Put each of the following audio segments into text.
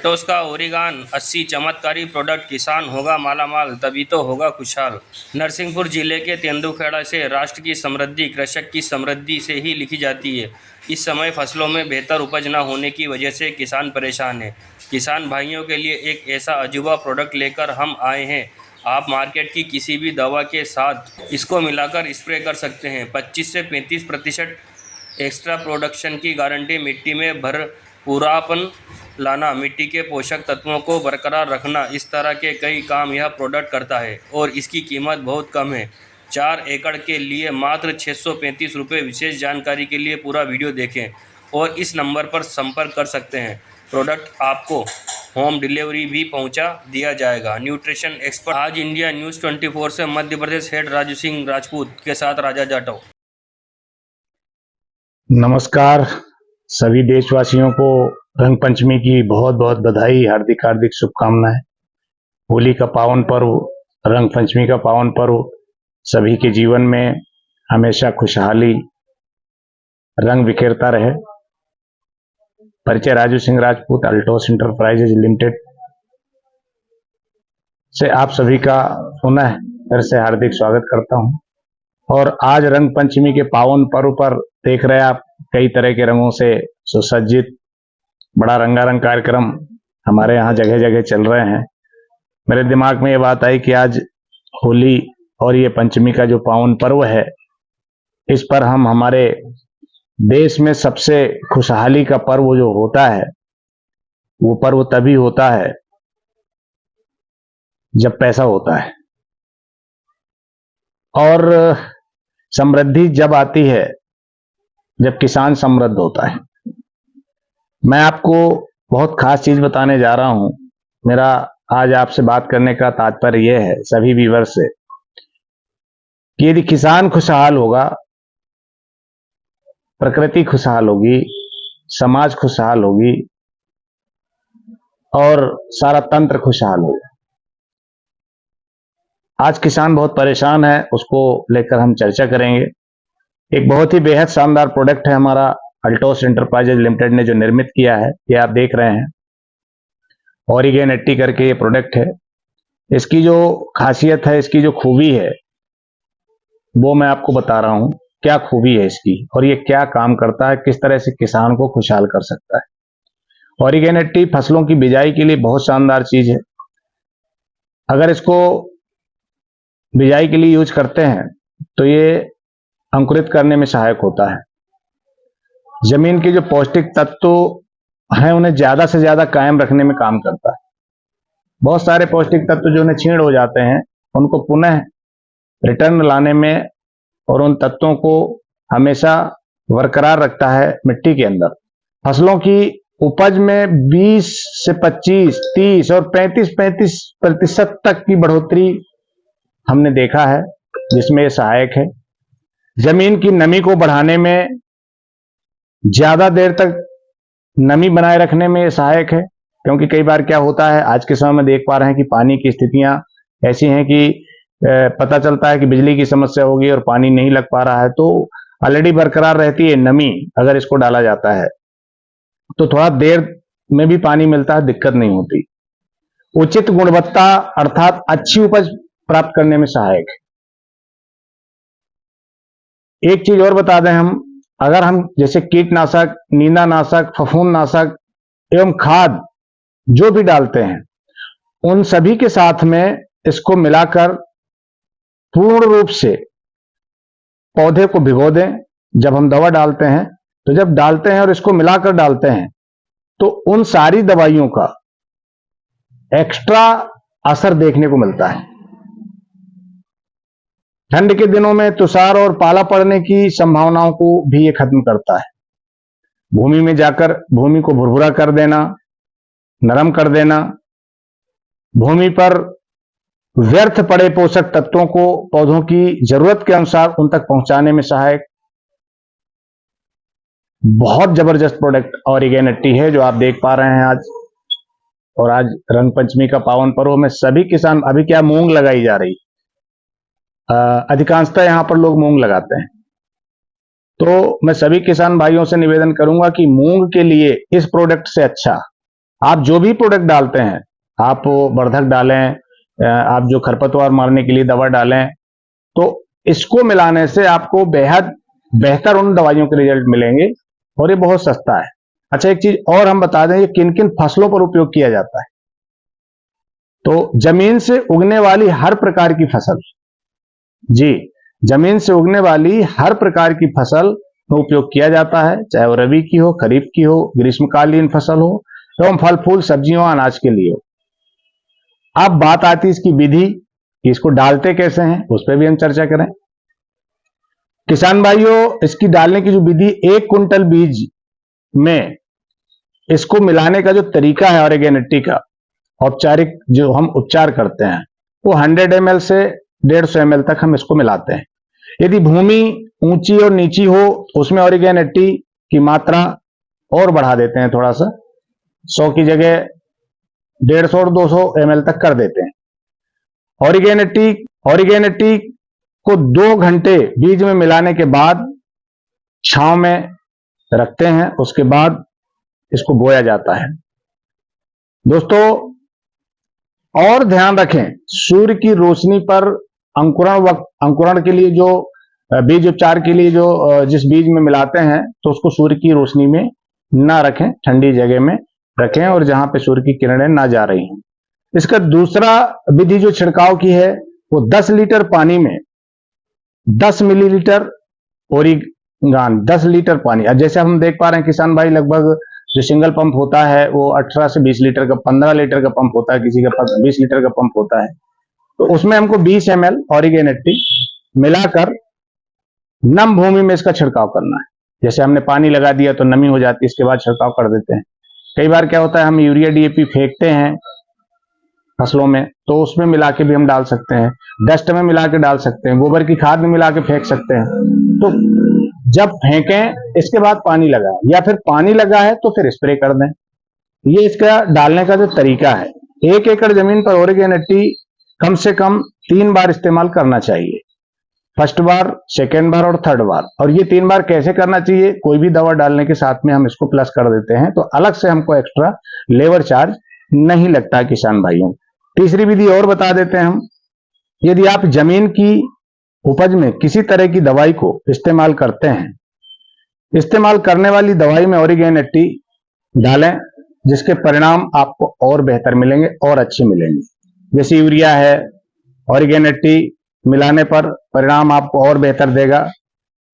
Altos का ओरिगान 80 चमत्कारी product. किसान होगा मालामाल तभी तो होगा खुशहाल। नरसिंहपुर जिले के तेंदुखेड़ा से राष्ट्र की समृद्धि कृषक की समृद्धि से ही लिखी जाती है। इस समय फसलों में बेहतर उपज न होने की वजह से किसान परेशान है। किसान भाइयों के लिए एक ऐसा अजूबा प्रोडक्ट लेकर हम आए हैं। आप मार्केट की किसी भी दवा के साथ इसको मिलाकर स्प्रे कर सकते हैं। 25 से 35% एक्स्ट्रा प्रोडक्शन की गारंटी। मिट्टी में भरपूरापन लाना, मिट्टी के पोषक तत्वों को बरकरार रखना, इस तरह के कई काम यह प्रोडक्ट करता है और इसकी कीमत बहुत कम है। 4 एकड़ के लिए मात्र 635 रुपये। विशेष जानकारी के लिए पूरा वीडियो देखें और इस नंबर पर संपर्क कर सकते हैं। प्रोडक्ट आपको होम डिलीवरी भी पहुंचा दिया जाएगा। Nutrition expert. आज इंडिया न्यूज़ 24 से मध्य प्रदेश हेड राजू सिंह राजपूत के साथ राजा जाटव। नमस्कार, सभी देशवासियों को रंग पंचमी की बहुत बहुत बधाई, हार्दिक हार्दिक शुभकामनाएं। होली का पावन पर्व, रंग पंचमी का पावन पर्व सभी के जीवन में हमेशा खुशहाली रंग बिखेरता रहे। परिचय Raju Singh Rajput, Altos enterprises limited से आप सभी का पुनः फिर से हार्दिक स्वागत करता हूं। और आज रंग पंचमी के पावन पर्व पर देख रहे हैं आप, कई तरह के रंगों से सुसज्जित बड़ा रंगारंग कार्यक्रम हमारे यहाँ जगह जगह चल रहे हैं। मेरे दिमाग में ये बात आई कि आज होली और ये पंचमी का जो पावन पर्व है, इस पर हम हमारे देश में सबसे खुशहाली का पर्व जो होता है, वो पर्व तभी होता है जब पैसा होता है, और समृद्धि जब आती है जब किसान समृद्ध होता है। मैं आपको बहुत खास चीज बताने जा रहा हूं। मेरा आज आपसे बात करने का तात्पर्य यह है सभी व्यूअर्स से कि यदि किसान खुशहाल होगा, प्रकृति खुशहाल होगी, समाज खुशहाल होगी और सारा तंत्र खुशहाल होगा। आज किसान बहुत परेशान है, उसको लेकर हम चर्चा करेंगे। एक बहुत ही बेहद शानदार प्रोडक्ट है हमारा अल्टोस इंटरप्राइजेज लिमिटेड ने जो निर्मित किया है, ये आप देख रहे हैं। ओरिगेन 80 करके ये प्रोडक्ट है। इसकी जो खासियत है, इसकी जो खूबी है, वो मैं आपको बता रहा हूं। क्या खूबी है इसकी और ये क्या काम करता है, किस तरह से किसान को खुशहाल कर सकता है। ओरिगेन 80 फसलों की बिजाई के लिए बहुत शानदार चीज है। अगर इसको बिजाई के लिए यूज करते हैं तो ये अंकुरित करने में सहायक होता है। जमीन के जो पौष्टिक तत्व हैं उन्हें ज्यादा से ज्यादा कायम रखने में काम करता है। बहुत सारे पौष्टिक तत्व जो उन्हें छीण हो जाते हैं, उनको पुनः रिटर्न लाने में और उन तत्वों को हमेशा बरकरार रखता है मिट्टी के अंदर। फसलों की उपज में 20 से 25, 30 और 35% तक की बढ़ोतरी हमने देखा है, जिसमें ये सहायक है। जमीन की नमी को बढ़ाने में, ज्यादा देर तक नमी बनाए रखने में ये सहायक है। क्योंकि कई बार क्या होता है, आज के समय में देख पा रहे हैं कि पानी की स्थितियां ऐसी हैं कि पता चलता है कि बिजली की समस्या होगी और पानी नहीं लग पा रहा है, तो ऑलरेडी बरकरार रहती है नमी। अगर इसको डाला जाता है तो थोड़ा देर में भी पानी मिलता है, दिक्कत नहीं होती। उचित गुणवत्ता अर्थात अच्छी उपज प्राप्त करने में सहायक है। एक चीज और बता दें हम, अगर हम जैसे कीटनाशक, नींदानाशक, फफूंदनाशक एवं खाद जो भी डालते हैं, उन सभी के साथ में इसको मिलाकर पूर्ण रूप से पौधे को भिगो दें। जब हम दवा डालते हैं तो जब डालते हैं और इसको मिलाकर डालते हैं तो उन सारी दवाइयों का एक्स्ट्रा असर देखने को मिलता है। ठंड के दिनों में तुषार और पाला पड़ने की संभावनाओं को भी ये खत्म करता है। भूमि में जाकर भूमि को भुरभुरा कर देना, नरम कर देना, भूमि पर व्यर्थ पड़े पोषक तत्वों को पौधों की जरूरत के अनुसार उन तक पहुंचाने में सहायक बहुत जबरदस्त प्रोडक्ट ओरिगेन 80 है, जो आप देख पा रहे हैं आज। और आज रंग पंचमी का पावन पर्व में सभी किसान, अभी क्या मूंग लगाई जा रही, अधिकांशतः यहां पर लोग मूंग लगाते हैं, तो मैं सभी किसान भाइयों से निवेदन करूंगा कि मूंग के लिए इस प्रोडक्ट से अच्छा आप जो भी प्रोडक्ट डालते हैं, आप वो वर्धक डालें, आप जो खरपतवार मारने के लिए दवा डालें, तो इसको मिलाने से आपको बेहद बेहतर उन दवाइयों के रिजल्ट मिलेंगे और ये बहुत सस्ता है। अच्छा, एक चीज और हम बता दें, ये किन किन फसलों पर उपयोग किया जाता है। तो जमीन से उगने वाली हर प्रकार की फसल, जी, जमीन से उगने वाली हर प्रकार की फसल में उपयोग किया जाता है, चाहे वो रबी की हो, खरीफ की हो, ग्रीष्मकालीन फसल हो, एवं फल फूल सब्जियों अनाज के लिए हो। अब बात आती है इसकी विधि कि इसको डालते कैसे हैं, उस पर भी हम चर्चा करें। किसान भाइयों, इसकी डालने की जो विधि, 1 कुंटल बीज में इसको मिलाने का जो तरीका है ऑर्गेनिटी का, औपचारिक जो हम उपचार करते हैं, वो 100 ml से 150 ml तक हम इसको मिलाते हैं। यदि भूमि ऊंची और नीची हो, उसमें ऑर्गेनिटी की मात्रा और बढ़ा देते हैं, थोड़ा सा 100 की जगह 150 और 200 ml तक कर देते हैं। ऑर्गेनिटी को 2 घंटे बीज में मिलाने के बाद छांव में रखते हैं, उसके बाद इसको बोया जाता है। दोस्तों, और ध्यान रखें, सूर्य की रोशनी पर अंकुरण के लिए जो बीज उपचार के लिए जो जिस बीज में मिलाते हैं, तो उसको सूर्य की रोशनी में ना रखें, ठंडी जगह में रखें और जहां पे सूर्य की किरणें ना जा रही हैं। इसका दूसरा विधि जो छिड़काव की है, वो 10 लीटर पानी में 10 मिलीलीटर ओरिगान, 10 लीटर पानी। अब जैसे हम देख पा रहे हैं किसान भाई, लगभग जो सिंगल पंप होता है वो 18 से 20 लीटर का, 15 लीटर का पंप होता है, किसी का 20 लीटर का पंप होता है। तो उसमें हमको 20 ml ऑर्गेनिटी मिलाकर नम भूमि में इसका छिड़काव करना है। जैसे हमने पानी लगा दिया तो नमी हो जाती है, इसके बाद छिड़काव कर देते हैं। कई बार क्या होता है, हम यूरिया डीएपी फेंकते हैं फसलों में, तो उसमें मिला के भी हम डाल सकते हैं, डस्ट में मिला के डाल सकते हैं, गोबर की खाद में मिला के फेंक सकते हैं। तो जब फेंकें इसके बाद पानी लगाएं, या फिर पानी लगा है तो फिर स्प्रे कर दें। ये इसका डालने का जो तरीका है। 1 एकड़ जमीन पर ऑर्गेनिटी कम से कम 3 बार इस्तेमाल करना चाहिए, फर्स्ट बार, सेकेंड बार और थर्ड बार। और ये 3 बार कैसे करना चाहिए, कोई भी दवा डालने के साथ में हम इसको प्लस कर देते हैं, तो अलग से हमको एक्स्ट्रा लेबर चार्ज नहीं लगता है किसान भाइयों। तीसरी विधि और बता देते हैं हम। यदि आप जमीन की उपज में किसी तरह की दवाई को इस्तेमाल करते हैं, इस्तेमाल करने वाली दवाई में ऑर्गेनिटी डालें, जिसके परिणाम आपको और बेहतर मिलेंगे और अच्छे मिलेंगे। जैसे यूरिया है, ऑर्गेनिटी मिलाने पर परिणाम आपको और बेहतर देगा,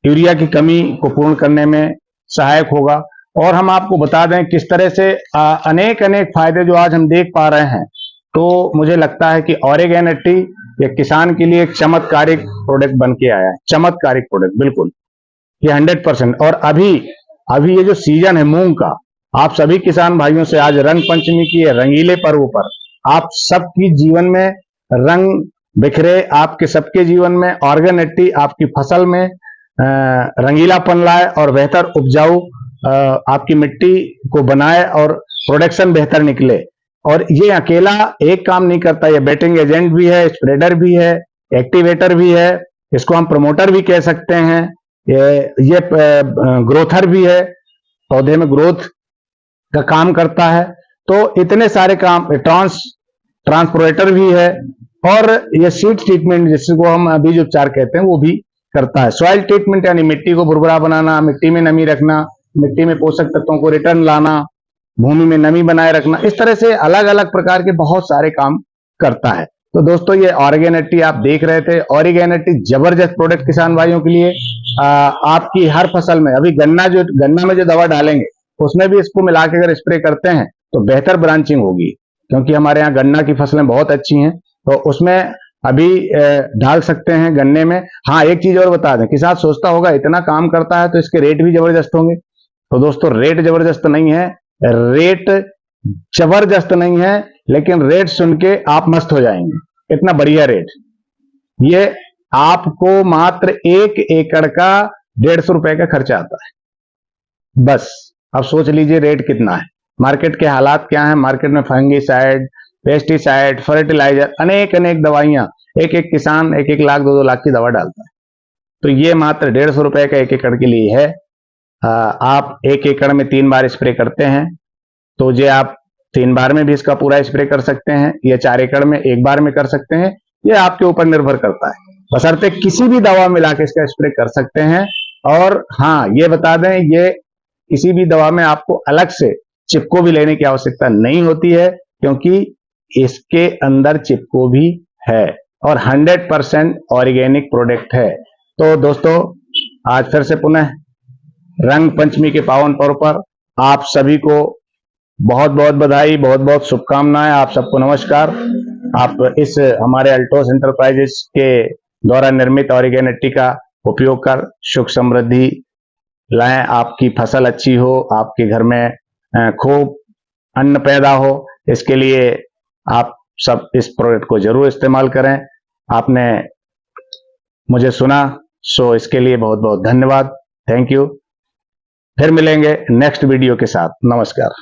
यूरिया की कमी को पूर्ण करने में सहायक होगा। और हम आपको बता दें किस तरह से अनेक फायदे जो आज हम देख पा रहे हैं, तो मुझे लगता है कि ऑर्गेनिटी ये किसान के लिए एक चमत्कारिक प्रोडक्ट बन के आया है, चमत्कारिक प्रोडक्ट बिल्कुल, ये 100%। और अभी ये जो सीजन है मूंग का, आप सभी किसान भाइयों से आज रंग पंचमी की रंगीले पर्व पर आप सबकी जीवन में रंग बिखरे, आपके सबके जीवन में ऑर्गेनिटी आपकी फसल में रंगीलापन लाए और बेहतर उपजाऊ आपकी मिट्टी को बनाए और प्रोडक्शन बेहतर निकले। और ये अकेला एक काम नहीं करता, ये बेटिंग एजेंट भी है, स्प्रेडर भी है, एक्टिवेटर भी है, इसको हम प्रमोटर भी कह सकते हैं, ये ग्रोथर भी है, पौधे में ग्रोथ का काम करता है। तो इतने सारे काम, ट्रांसपोरेटर भी है, और ये सीड ट्रीटमेंट जिसको हम बीज उपचार कहते हैं वो भी करता है। सॉइल ट्रीटमेंट यानी मिट्टी को भुरभुरा बनाना, मिट्टी में नमी रखना, मिट्टी में पोषक तत्वों को रिटर्न लाना, भूमि में नमी बनाए रखना, इस तरह से अलग अलग प्रकार के बहुत सारे काम करता है। तो दोस्तों, ये ऑर्गेनिटी आप देख रहे थे, ऑर्गेनिटी जबरदस्त प्रोडक्ट किसान भाइयों के लिए। आपकी हर फसल में, अभी गन्ना में जो दवा डालेंगे उसमें भी इसको मिला के अगर स्प्रे करते हैं तो बेहतर ब्रांचिंग होगी, क्योंकि हमारे यहाँ गन्ना की फसलें बहुत अच्छी हैं, तो उसमें अभी डाल सकते हैं गन्ने में। हाँ, एक चीज और बता दें, किसान सोचता होगा इतना काम करता है तो इसके रेट भी जबरदस्त होंगे। तो दोस्तों, रेट जबरदस्त नहीं है, रेट जबरदस्त नहीं है, लेकिन रेट सुन के आप मस्त हो जाएंगे, इतना बढ़िया रेट। ये आपको मात्र 1 एकड़ का 150 रुपए का खर्चा आता है बस। अब सोच लीजिए रेट कितना है, मार्केट के हालात क्या है। मार्केट में फंगीसाइड, पेस्टिसाइड, फर्टिलाइजर, अनेक दवाइयां, एक किसान 1 लाख 2 लाख की दवा डालता है। तो ये मात्र 150 रुपए का 1 एकड़ के लिए है। आप 1 एकड़ में 3 बार स्प्रे करते हैं, तो ये आप 3 बार में भी इसका पूरा स्प्रे कर सकते हैं या 4 एकड़ में 1 बार में कर सकते हैं, ये आपके ऊपर निर्भर करता है। बशर्ते किसी भी दवा मिला के इसका स्प्रे कर सकते हैं। और हाँ, ये बता दें, ये किसी भी दवा में आपको अलग से चिपको भी लेने की आवश्यकता नहीं होती है, क्योंकि इसके अंदर चिपको भी है और 100% ऑर्गेनिक प्रोडक्ट है। तो दोस्तों, आज फिर से पुनः रंग पंचमी के पावन पर्व पर आप सभी को बहुत बहुत बधाई, बहुत बहुत शुभकामनाएं। आप सबको नमस्कार। आप इस हमारे अल्टोस एंटरप्राइजेस के द्वारा निर्मित ऑर्गेनिटी का उपयोग कर सुख समृद्धि लाएं, आपकी फसल अच्छी हो, आपके घर में खूब अन्न पैदा हो। इसके लिए आप सब इस प्रोडक्ट को जरूर इस्तेमाल करें। आपने मुझे सुना, सो इसके लिए बहुत बहुत धन्यवाद। Thank you. फिर मिलेंगे नेक्स्ट वीडियो के साथ। नमस्कार।